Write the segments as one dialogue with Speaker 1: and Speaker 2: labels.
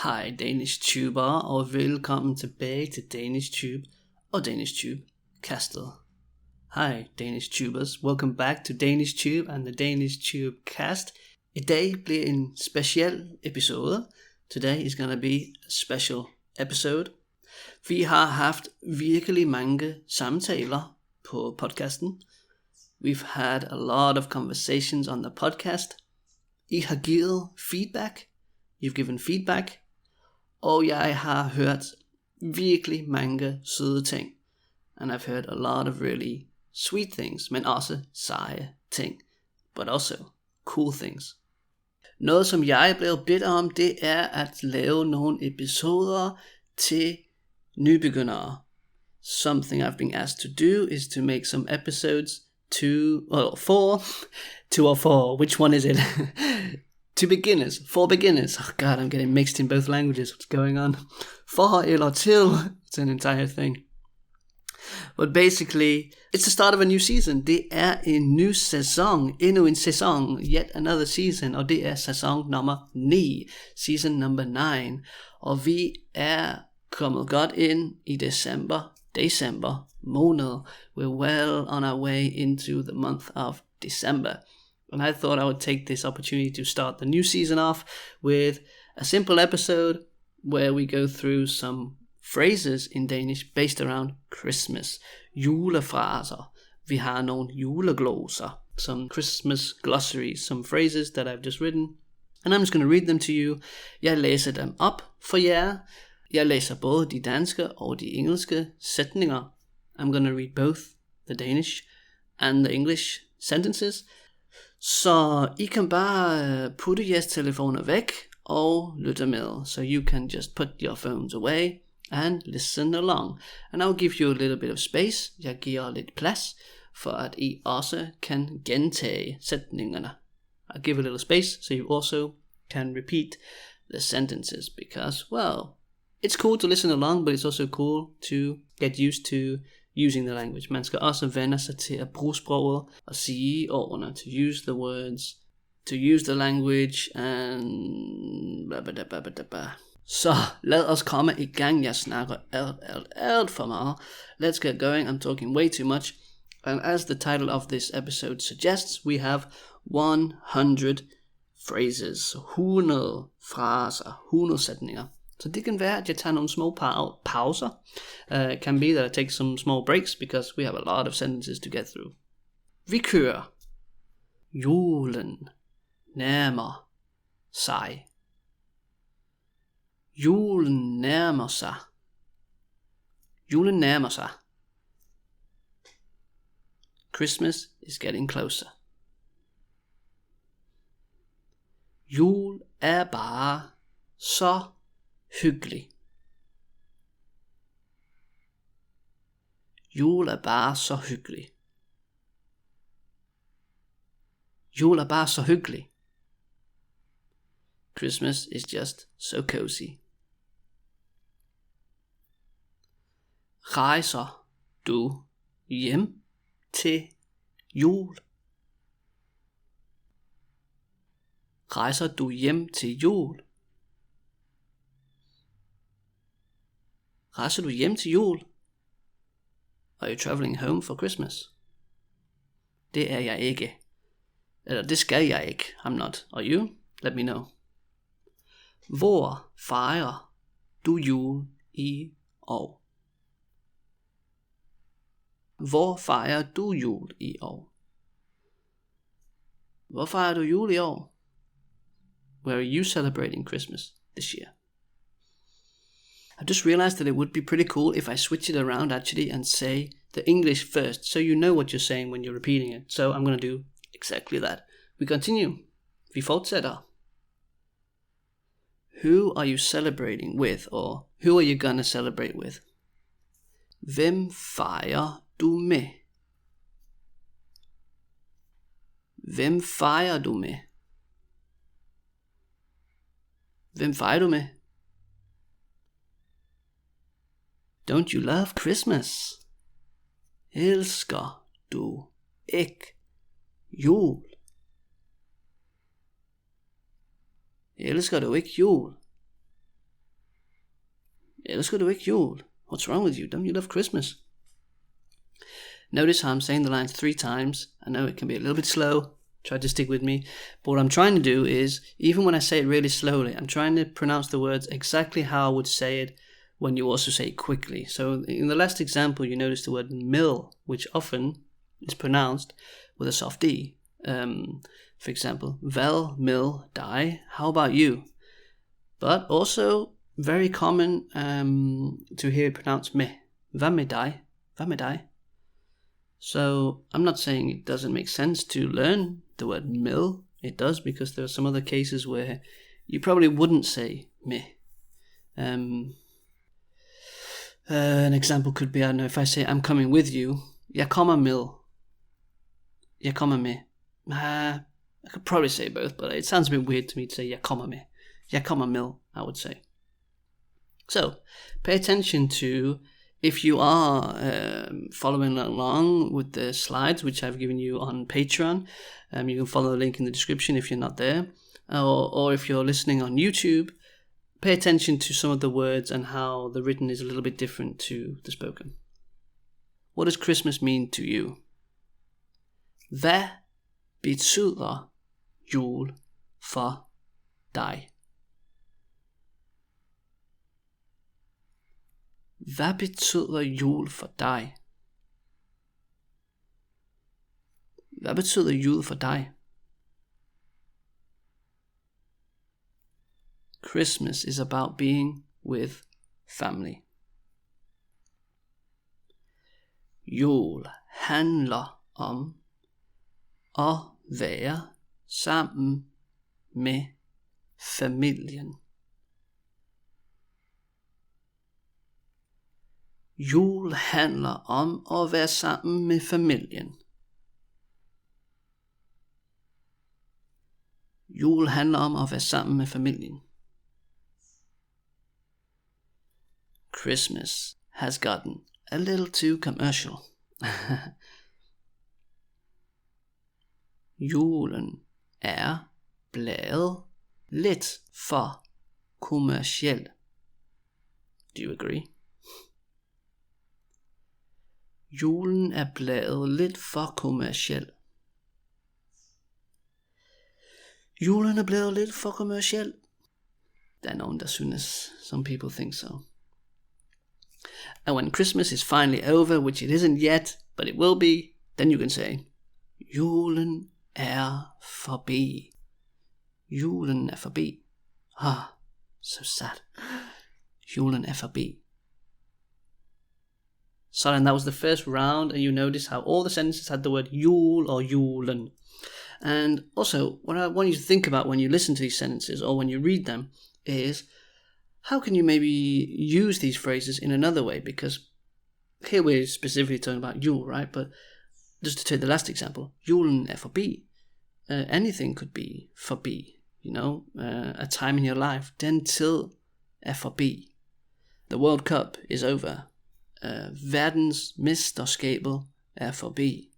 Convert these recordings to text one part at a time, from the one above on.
Speaker 1: Hej DanishTuber, og velkommen tilbage til DanishTube og DanishTube kastet. Hi DanishTubers, welcome back to DanishTube and the DanishTube cast. I dag bliver en speciel episode. Today is gonna be a special episode. Vi har haft virkelig mange samtaler på podcasten. We've had a lot of conversations on the podcast. I har givet feedback. You've given feedback. Og jeg har hørt virkelig mange søde ting. And I've heard a lot of really sweet things, men også seje ting. But also cool things. Noget som jeg blev bedt om, det er at lave nogle episoder til nybegyndere. Something I've been asked to do is to make some episodes two or four, which one is it? For beginners. Oh god, I'm getting mixed in both languages. What's going on? For eller til. It's an entire thing. But basically, it's the start of a new season. Det er en ny sæson. Endnu en sæson. Yet another season. Og det er sæson nummer 9. Season number 9. Og vi er kommet godt ind i december måned. We're well on our way into the month of December. And I thought I would take this opportunity to start the new season off with a simple episode where we go through some phrases in Danish based around Christmas. Julefraser. Vi har nogle julegloser. Some Christmas glossaries. Some phrases that I've just written. And I'm just going to read them to you. Jeg læser dem op for jer. Jeg læser både de danske og de engelske sætninger. I'm going to read both the Danish and the English sentences. Så I kan bare putte jeres telefoner væk og lytte med. So you can just put your phones away and listen along. And I'll give you a little bit of space. Jeg giver lidt plads, for at I også kan gentage sætningerne. I'll give a little space, so you also can repeat the sentences. Because, well, it's cool to listen along, but it's also cool to get used to using the language. Man skal også vende sig til at bruge sproget og sige ordene, to use the words, to use the language, and Så lad os komme i gang. Jeg snakker alt for meget. Let's get going. I'm talking way too much. And as the title of this episode suggests, we have 100 phrases. 100 fraser, 100 sætninger. Så det kan være, at jeg tager nogle små pauser. It can be that I take some small breaks, because we have a lot of sentences to get through. Vi kører. Julen nærmer sig. Julen nærmer sig. Julen nærmer sig. Christmas is getting closer. Jul er bare så hyggelig. Jul er bare så hyggelig. Jul er bare så hyggelig. Christmas is just so cozy. Rejser du hjem til jul? Rejser du hjem til jul? Rejser du hjem til jul? Are you traveling home for Christmas? Det er jeg ikke. Eller det skal jeg ikke. I'm not. Are you? Let me know. Hvor fejrer du jul i år? Hvor fejrer du jul i år? Hvor fejrer du jul i år? Where are you celebrating Christmas this year? I just realized that it would be pretty cool if I switch it around actually and say the English first, so you know what you're saying when you're repeating it. So I'm going to do exactly that. We continue. Vi fortsætter. Who are you celebrating with, or who are you gonna celebrate with? Hvem fejrer du med? Hvem fejrer du med? Hvem fejrer du med? Don't you love Christmas? Elsker du ikke jul? Elsker du ikke jul? Elsker du ikke jul? What's wrong with you? Don't you love Christmas? Notice how I'm saying the lines 3 times. I know it can be a little bit slow. Try to stick with me. But what I'm trying to do is, even when I say it really slowly, I'm trying to pronounce the words exactly how I would say it when you also say it quickly. So in the last example, you notice the word mill, which often is pronounced with a soft D. For example, vel, mill, die. How about you? But also very common to hear it pronounced me. Hvad med dig? Hvad med dig? So I'm not saying it doesn't make sense to learn the word mill. It does, because there are some other cases where you probably wouldn't say me. An example could be, I don't know, if I say I'm coming with you, jeg kommer med. Jeg kommer med. I could probably say both, but it sounds a bit weird to me to say jeg kommer med. Jeg kommer med, I would say. So, pay attention to, if you are following along with the slides, which I've given you on Patreon, you can follow the link in the description if you're not there, or if you're listening on YouTube, pay attention to some of the words and how the written is a little bit different to the spoken. What does Christmas mean to you? Hvad betyder jul for dig? Hvad betyder jul for dig? Hvad betyder jul for dig? Christmas is about being with family. Jul handler om at være sammen med familien. Jul handler om at være sammen med familien. Jul handler om at være sammen med familien. Christmas has gotten a little too commercial. Julen er blevet lidt for kommerciel. Do you agree? Julen er blevet lidt for kommerciel. Julen er blevet lidt for kommerciel. Der er nogen, der synes. Some people think so. And when Christmas is finally over, which it isn't yet, but it will be, then you can say, julen er forbi. Julen er forbi. So sad. Julen er forbi. So then that was the first round, and you notice how all the sentences had the word jul or julen. And also, what I want you to think about when you listen to these sentences or when you read them is, how can you maybe use these phrases in another way? Because here we're specifically talking about jul, right? But just to take the last example, julen er forbi. Anything could be forbi, a time in your life. Den tid er forbi. The World Cup is over. Verdensmesterskabet er forbi.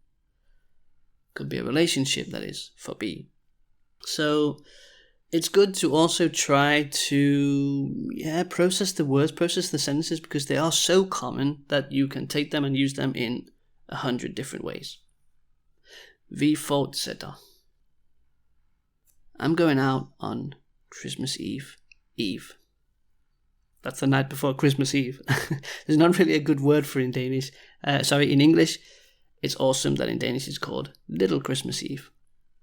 Speaker 1: Could be a relationship that is forbi. So it's good to also try to process the words, process the sentences, because they are so common that you can take them and use them in 100 different ways. Vi fortsætter. I'm going out on Christmas Eve. That's the night before Christmas Eve. There's not really a good word for it in Danish. In English. It's awesome that in Danish it's called Little Christmas Eve,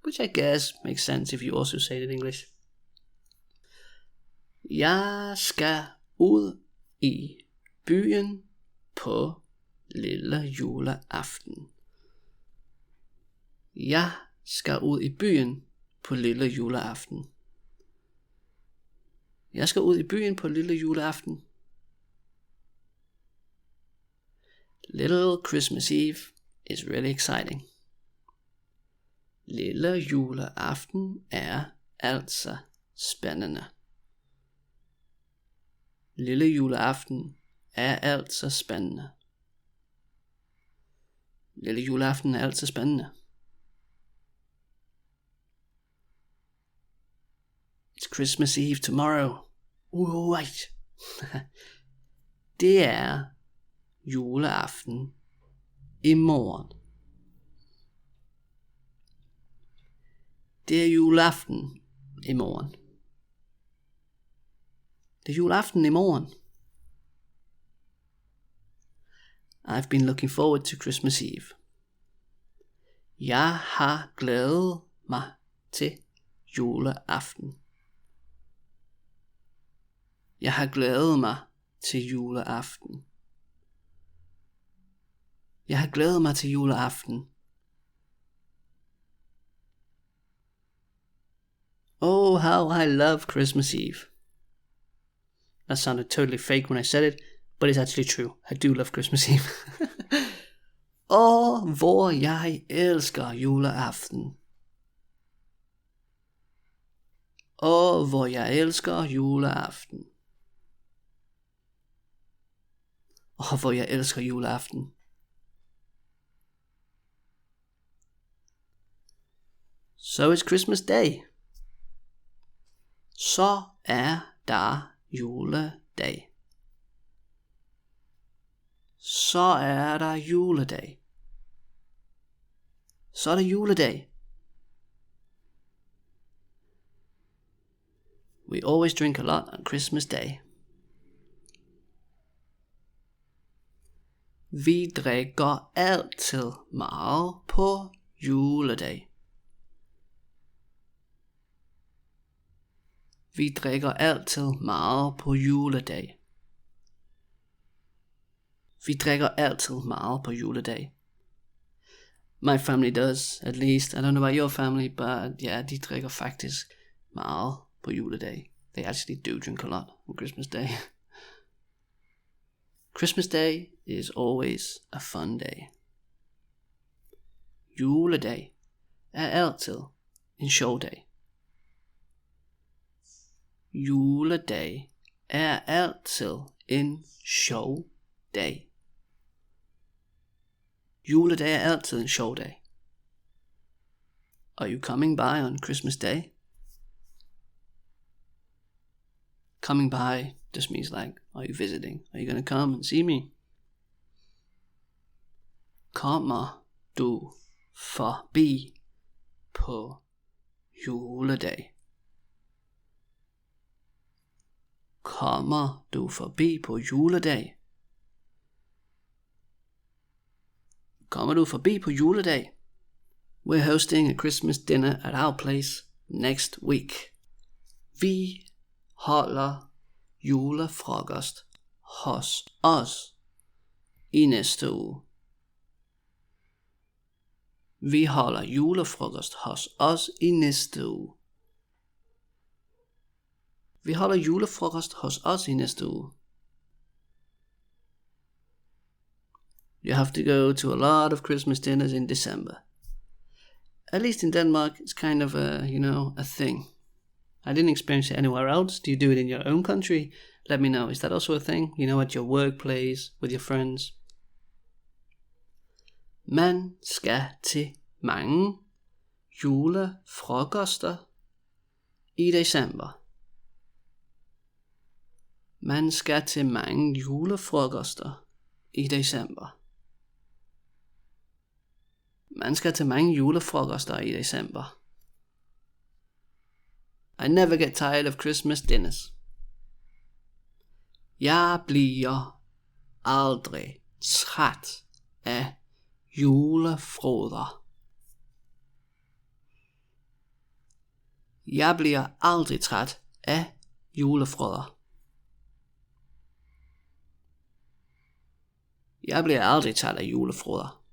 Speaker 1: which I guess makes sense if you also say it in English. Jeg skal ud i byen på lille juleaften. Jeg skal ud i byen på lille juleaften. Jeg skal ud i byen på lille juleaften. Little Christmas Eve is really exciting. Lille juleaften er altså spændende. Lille juleaften er altså spændende. Lille juleaften er altså spændende. It's Christmas Eve tomorrow. Right. Det er juleaften i morgen. Det er juleaften i morgen. Det er juleaften i morgen. I've been looking forward to Christmas Eve. Jeg har glædet mig til juleaften. Jeg har glædet mig til juleaften. Jeg har glædet mig til juleaften. Oh, how I love Christmas Eve. That sounded totally fake when I said it, but it's actually true. I do love Christmas Eve. Hvor jeg elsker juleaften. Hvor jeg elsker juleaften. Hvor jeg elsker juleaften. So it's Christmas Day. Så er der juledag. Så er der juledag. Så er der juledag. We always drink a lot on Christmas Day. Vi drikker altid meget på juledag. Vi drikker altid meget på juledag. Vi drikker altid meget på juledag. My family does, at least. I don't know about your family, but yeah, de drikker faktisk meget på juledag. They actually do drink a lot on Christmas Day. Christmas Day is always a fun day. Juledag er altid en sjov dag. Juledag er altid en sjov dag. Juledag er altid en sjov dag. Are you coming by on Christmas Day? Coming by just means like, are you visiting? Are you going to come and see me? Kommer du forbi på juledag? Kommer du forbi på juledag? Kommer du forbi på juledag? We're hosting a Christmas dinner at our place next week. Vi holder julefrokost hos os i næste uge. Vi holder julefrokost hos os i næste uge. Vi holder julefrokost hos os i næste uge. You have to go to a lot of Christmas dinners in December. At least in Denmark, it's kind of a thing. I didn't experience it anywhere else. Do you do it in your own country? Let me know. Is that also a thing? At your workplace, with your friends? Man skal til mange julefrokoster i december. Man skal til mange julefrokoster i december. Man skal til mange julefrokoster i december. I never get tired of Christmas dinners. Jeg bliver aldrig træt af julefroder. Jeg bliver aldrig træt af julefroder. Jeg bliver aldrig træt af julefroder.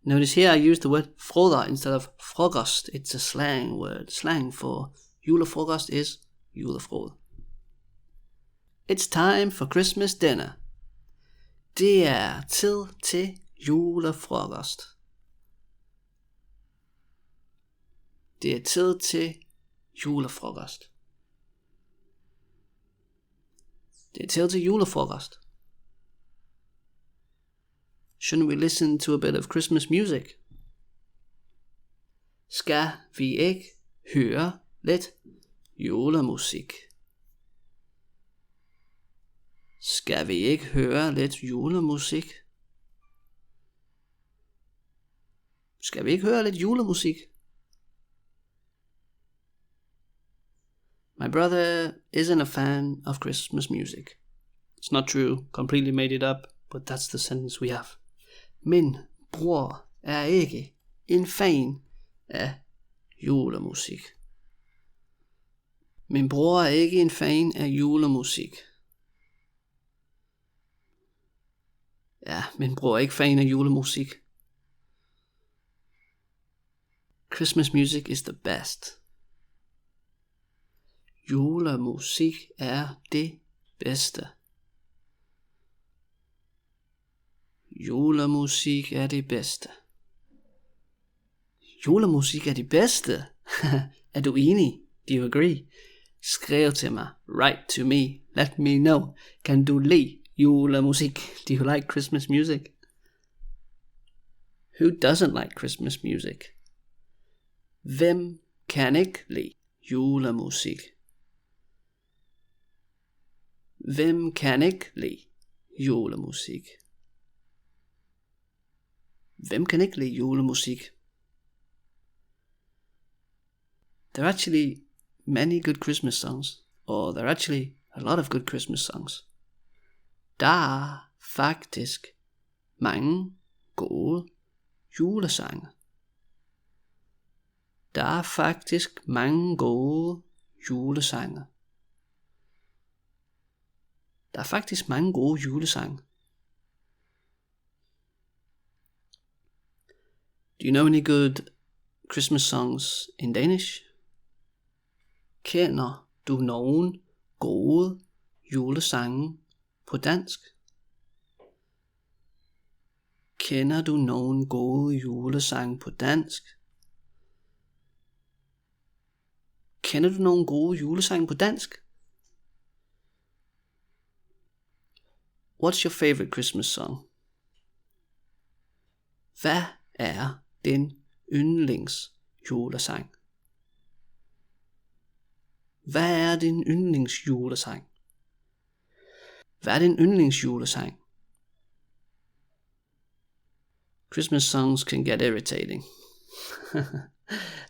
Speaker 1: Notice here I use the word froder instead of frokost. It's a slang word. Slang for julefrokost is julefrod. It's time for Christmas dinner. Det er tid til julefrokost. Det er tid til julefrokost. Det er tid til julefrokost. Shouldn't we listen to a bit of Christmas music? Skal vi ikke høre lidt julemusik? Skal vi ikke høre lidt julemusik? Skal vi ikke høre lidt julemusik? My brother isn't a fan of Christmas music. It's not true, completely made it up, but that's the sentence we have. Min bror er ikke en fan af julemusik. Min bror er ikke en fan af julemusik. Ja, min bror er ikke fan af julemusik. Christmas music is the best. Julemusik er det bedste. Julemusik er det bedste. Julemusik er det bedste. Er du enig? Do you agree? Skriv til mig. Write to me. Let me know. Kan du lide julemusik? Do you like Christmas music? Who doesn't like Christmas music? Hvem kan ikke lide julemusik? Hvem kan ikke lide julemusik? Hvem kan ikke lide julemusik? There are actually many good Christmas songs, or there are actually a lot of good Christmas songs. Der er faktisk mange gode julesange. Der er faktisk mange gode julesange. Der er faktisk mange gode julesange. Do you know any good Christmas songs in Danish? Kender du nogen gode julesange på dansk? Kender du nogen gode julesange på dansk? Kender du nogen gode julesange på dansk? What's your favorite Christmas song? Hvad er din yndlings julesang? Hvad er din yndlings julesang? Hvad er din yndlings julesang? Christmas songs can get irritating.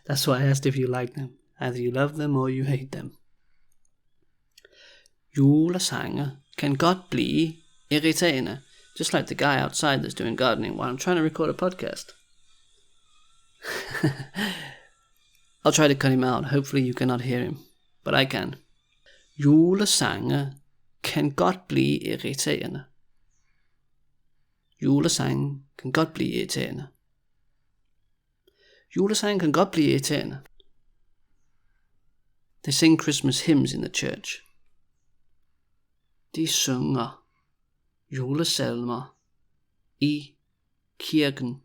Speaker 1: That's why I asked if you like them. Either you love them or you hate them. Julesange kan godt blive irriterende. Just like the guy outside that's doing gardening while I'm trying to record a podcast. I'll try to cut him out. Hopefully you cannot hear him. But I can. Julesange kan godt blive irriterende. Julesange kan godt blive irriterende. Julesange kan godt blive irriterende. They sing Christmas hymns in the church. De synger julesalmer i kirken.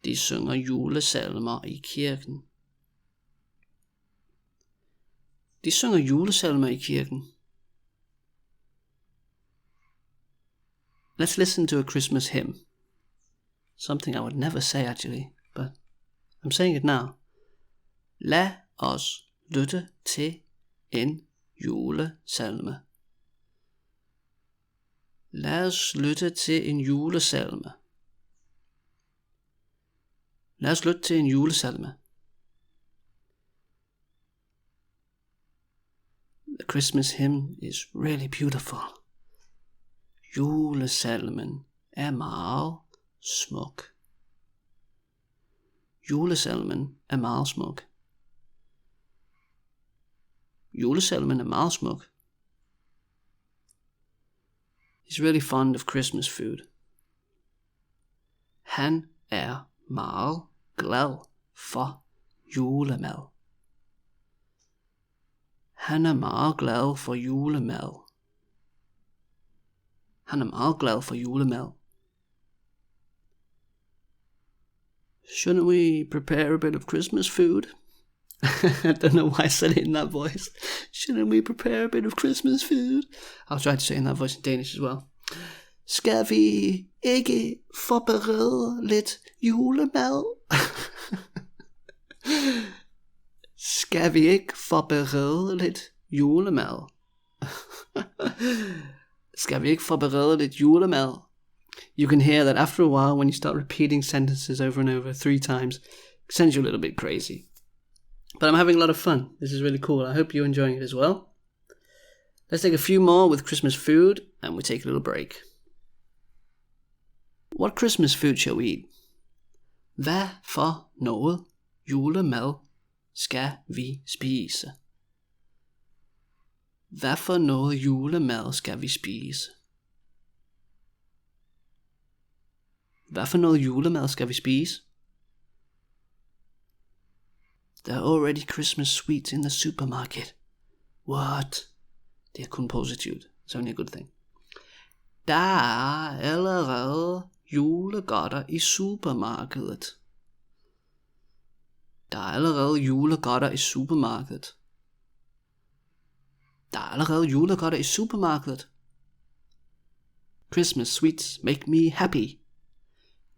Speaker 1: De synger julesalmer i kirken. De synger julesalmer i kirken. Let's listen to a Christmas hymn. Something I would never say actually, but I'm saying it now. Lad os lytte til en julesalme. Lad os lytte til en julesalme. Lad os lytte til en julesalme. The Christmas hymn is really beautiful. Julesalmen er meget smuk. Julesalmen er meget smuk. Julesalmen er meget smuk. He's really fond of Christmas food. Han er meget glad for julemad. Han er meget glad for julemad. Han er meget glad for julemad. Shouldn't we prepare a bit of Christmas food? I don't know why I said it in that voice. Shouldn't we prepare a bit of Christmas food? I'll try to say it in that voice in Danish as well. Skal vi ikke forberede lidt julemad? Skal vi ikke forberede lidt julemad? Skal vi ikke forberede lidt julemad? You can hear that after a while, when you start repeating sentences over and over 3 times, it sends you a little bit crazy. But I'm having a lot of fun. This is really cool. I hope you're enjoying it as well. Let's take a few more with Christmas food, and we take a little break. What Christmas food shall we eat? Hvad for noget julemad skal vi spise? Hvad for noget julemad skal vi spise? Hvad for noget julemad skal vi spise? There are already Christmas sweets in the supermarket. What? Det er kun positivt. It's only a good thing. Der er allerede julegodter i supermarkedet. Der er allerede julegodter i supermarkedet. Der er allerede julegodter i supermarkedet. Christmas sweets make me happy.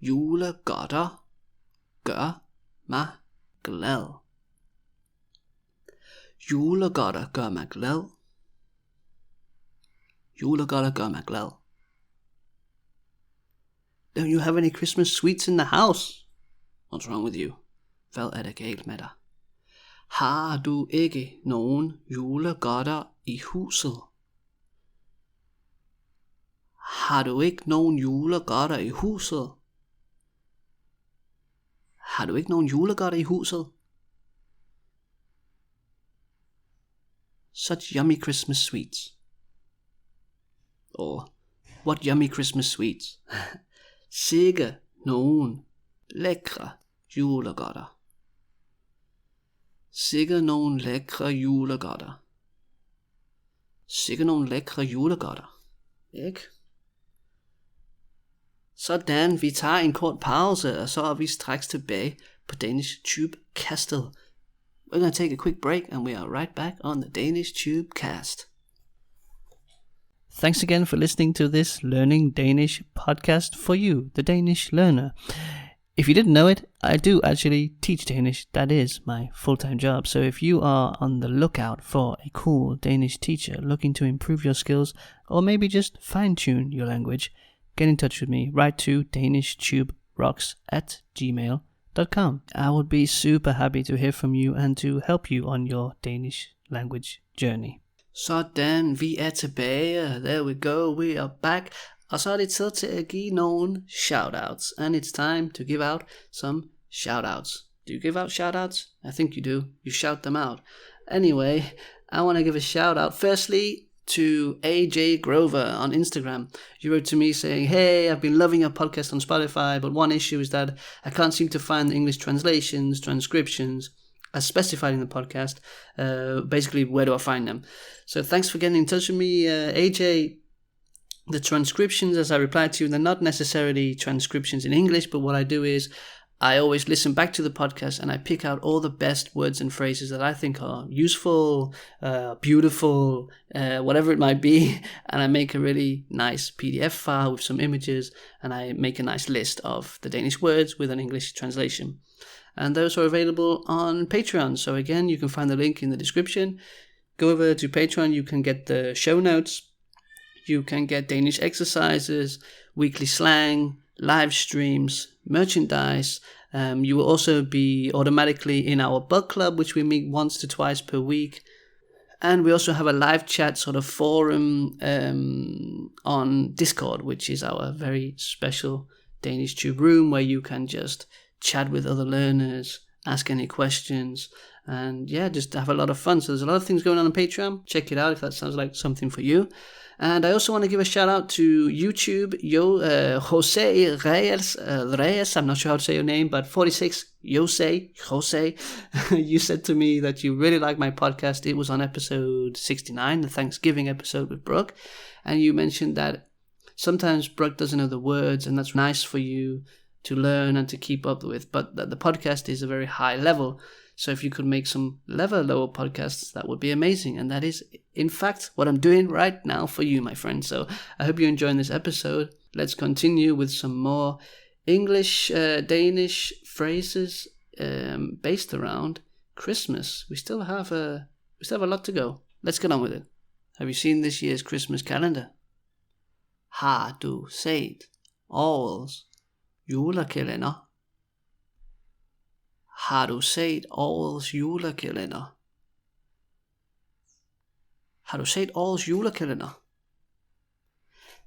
Speaker 1: Julegodter gør mig glad. Julegodter gør mig glad. Julegodter gør mig glad. Don't you have any Christmas sweets in the house? What's wrong with you? Hvad er der galt med dig? Har du ikke nogen julegodter i huset? Har du ikke nogen julegodter i huset? Har du ikke nogen julegodter i huset? Such yummy Christmas sweets. Or, what yummy Christmas sweets. Sikke nogen lækre julegodter. Sikke nogen lækre julegodter. Sikke nogen lækre julegodter. Ikke? Sådan, vi tager en kort pause, og så er vi straks tilbage på DanishTube castet. We're going to take a quick break, and we are right back on the DanishTube cast. Thanks again for listening to this Learning Danish podcast for you, the Danish learner. If you didn't know it, I do actually teach Danish. That is my full-time job. So if you are on the lookout for a cool Danish teacher looking to improve your skills, or maybe just fine-tune your language, get in touch with me. Write to danishtuberocks@gmail.com. I would be super happy to hear from you and to help you on your Danish language journey. Sådan, vi er tilbage. There we go, we are back. Og så er det tid til at give nogle shoutouts. And it's time to give out some shoutouts. Do you give out shoutouts? I think you do. You shout them out. Anyway, I want to give a shoutout firstly to AJ Grover on Instagram. You wrote to me saying, hey, I've been loving your podcast on Spotify, but one issue is that I can't seem to find the English translations, transcriptions, as specified in the podcast. Basically, where do I find them? So thanks for getting in touch with me, AJ. The transcriptions, as I replied to you, they're not necessarily transcriptions in English, but what I do is I always listen back to the podcast and I pick out all the best words and phrases that I think are useful, beautiful, whatever it might be, and I make a really nice PDF file with some images, and I make a nice list of the Danish words with an English translation. And those are available on Patreon. So again, you can find the link in the description. Go over to Patreon, you can get the show notes, you can get Danish exercises, weekly slang, live streams, merchandise. You will also be automatically in our book club, which we meet once to twice per week. And we also have a live chat sort of forum on Discord, which is our very special DanishTube room where you can just chat with other learners, ask any questions, and yeah, just have a lot of fun. So there's a lot of things going on Patreon. Check it out if that sounds like something for you. And I also want to give a shout out to YouTube, Jose Reyes, I'm not sure how to say your name, but 46, Jose, you said to me that you really like my podcast. It was on episode 69, the Thanksgiving episode with Brooke. And you mentioned that sometimes Brooke doesn't know the words, and that's nice for you to learn and to keep up with, but that the podcast is a very high level. So if you could make some lower podcasts, that would be amazing. And that is, in fact, what I'm doing right now for you, my friend. So I hope you're enjoying this episode. Let's continue with some more English, Danish phrases based around Christmas. We still have a lot to go. Let's get on with it. Have you seen this year's Christmas calendar? Har du set årets julekalender? Har du set årets julekalender? Har du set årets julekalender?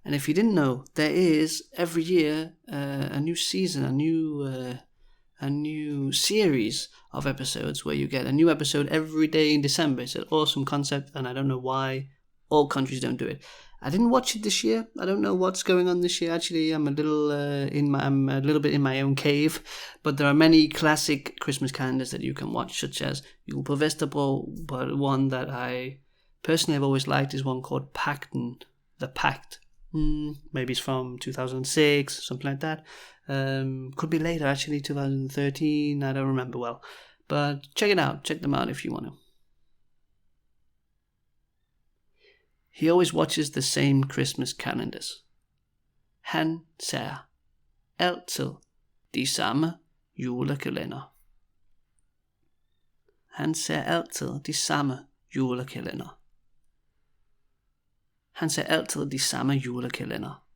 Speaker 1: And if you didn't know, there is every year a new season, a new series of episodes where you get a new episode every day in December. It's an awesome concept, and I don't know why all countries don't do it. I didn't watch it this year. I don't know what's going on this year. Actually, I'm a little bit in my own cave. But there are many classic Christmas calendars that you can watch, such as Jul på Vesterbro. But one that I personally have always liked is one called Pagten, The Pact. Maybe it's from 2006, something like that. Could be later, actually, 2013. I don't remember well. But check it out. Check them out if you want to. He always watches the same Christmas calendars. Han ser altid de samme julekalender. Han ser altid de samme julekalender. Han ser altid de samme julekalender.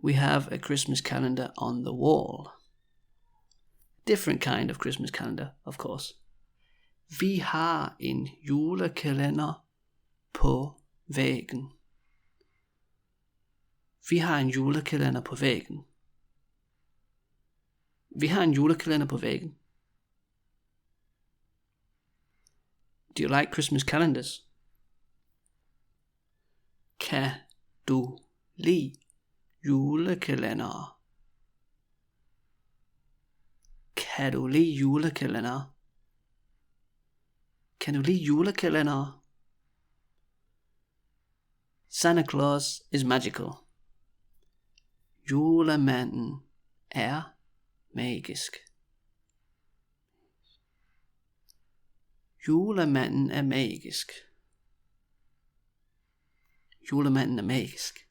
Speaker 1: We have a Christmas calendar on the wall. Different kind of Christmas calendar, of course. Vi har en julekalender på væggen. Vi har en julekalender på væggen. Vi har en julekalender på væggen. Do you like Christmas calendars? Kan du lide julekalendere? Kan du lide julekalendere? Kan du lide julekalendere? Santa Claus is magical. Julemanden er magisk. Julemanden er magisk. Julemanden er magisk.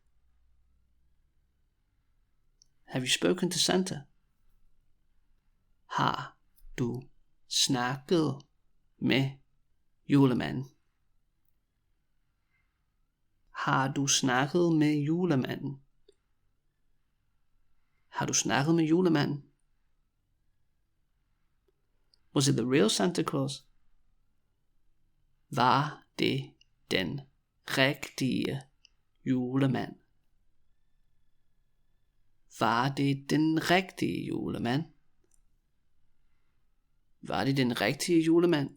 Speaker 1: Have you spoken to Santa? Har du snakket med julemanden? Har du snakket med julemanden? Har du snakket med julemanden? Was it the real Santa Claus? Var det den rigtige julemand? Var det den rigtige julemand? Var det den rigtige julemand?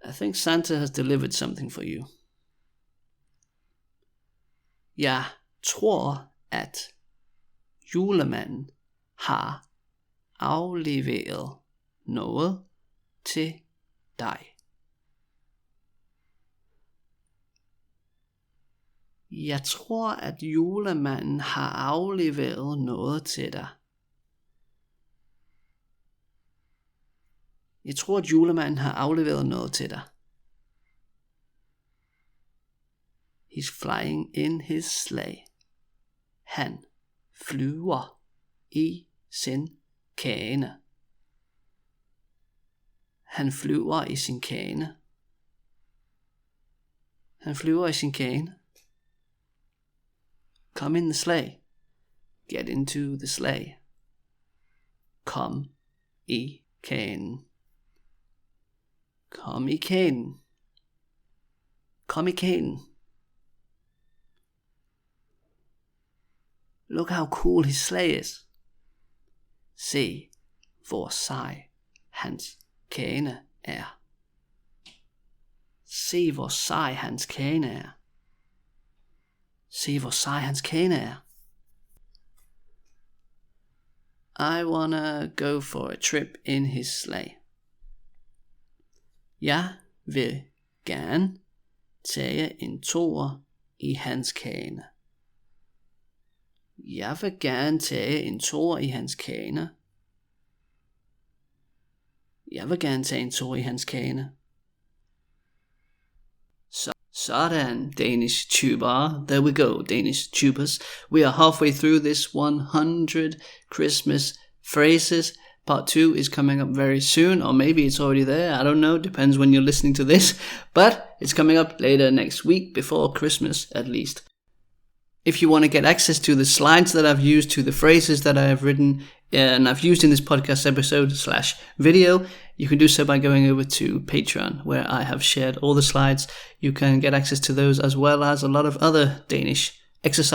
Speaker 1: I think Santa has delivered something for you. Jeg tror, at julemanden har afleveret noget til dig. Jeg tror, at julemanden har afleveret noget til dig. Jeg tror, at julemanden har afleveret noget til dig. He's flying in his sleigh. Han flyver i sin kane. Han flyver i sin kane. Han flyver i sin kane. Come in the sleigh. Get into the sleigh. Kom i kanen. Kom i kanen. Kom i kanen. Look how cool his sleigh is. Se, hvor sej hans kane er. Se, hvor sej hans kane er. Se, hvor sej hans kane er. I wanna go for a trip in his sleigh. Jeg vil gerne tage en tur i hans kane. Jeg vil gerne tage en tur i hans kane. Jeg vil gerne tage en tur i hans kane. Sådan, Danish tuber. There we go, Danish tubers. We are halfway through this 100 Christmas phrases. Part 2 is coming up very soon, or maybe it's already there. I don't know. Depends when you're listening to this. But it's coming up later next week, before Christmas at least. If you want to get access to the slides that I've used, to the phrases that I have written and I've used in this podcast episode / video, you can do so by going over to Patreon, where I have shared all the slides. You can get access to those as well as a lot of other Danish exercises